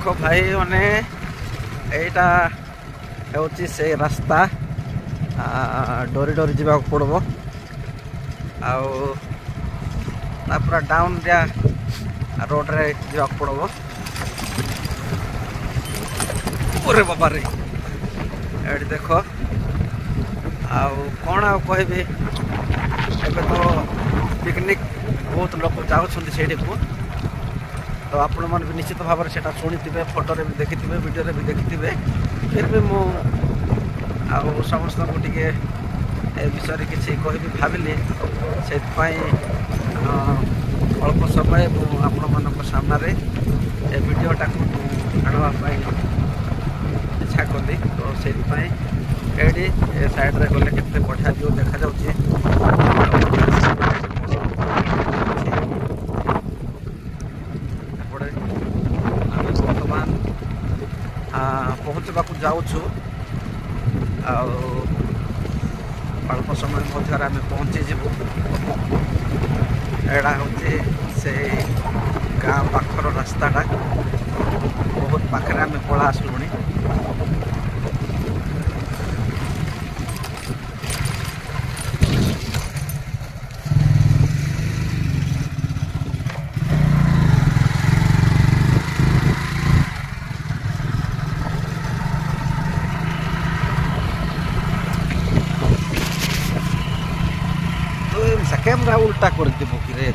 देख भाई मैंने एटा होची से रास्ता डोरी डोरी जीवा पड़ो पूरा डाउन दिया रोड रे जीवा पड़ो। अरे बाबा रे ये देख कौन कहबी एबे तो पिकनिक बहुत लोग जाऊँगी को तो आपण मन भी निश्चित भाव से शुणी फोटो भी देखि वीडियो भी देखि फिर भी मु समस्त को टिके ए विषय किसी कहबी भाविली से अल्प समय आपण मान सामने ए वीडियोटा आनवाई इच्छा कली तो से साइड रे गले केते बढ़िया व्यू देखा जाउची। बर्तमान पहुँचवा जाऊँ अल्प समय मध्य आम पहुँचीजु। एड़ा हूँ से गाँ पाखर रास्ताटा बहुत पाखे आम पला आसलुणी। कैमरा उल्टा कर देव कि रे।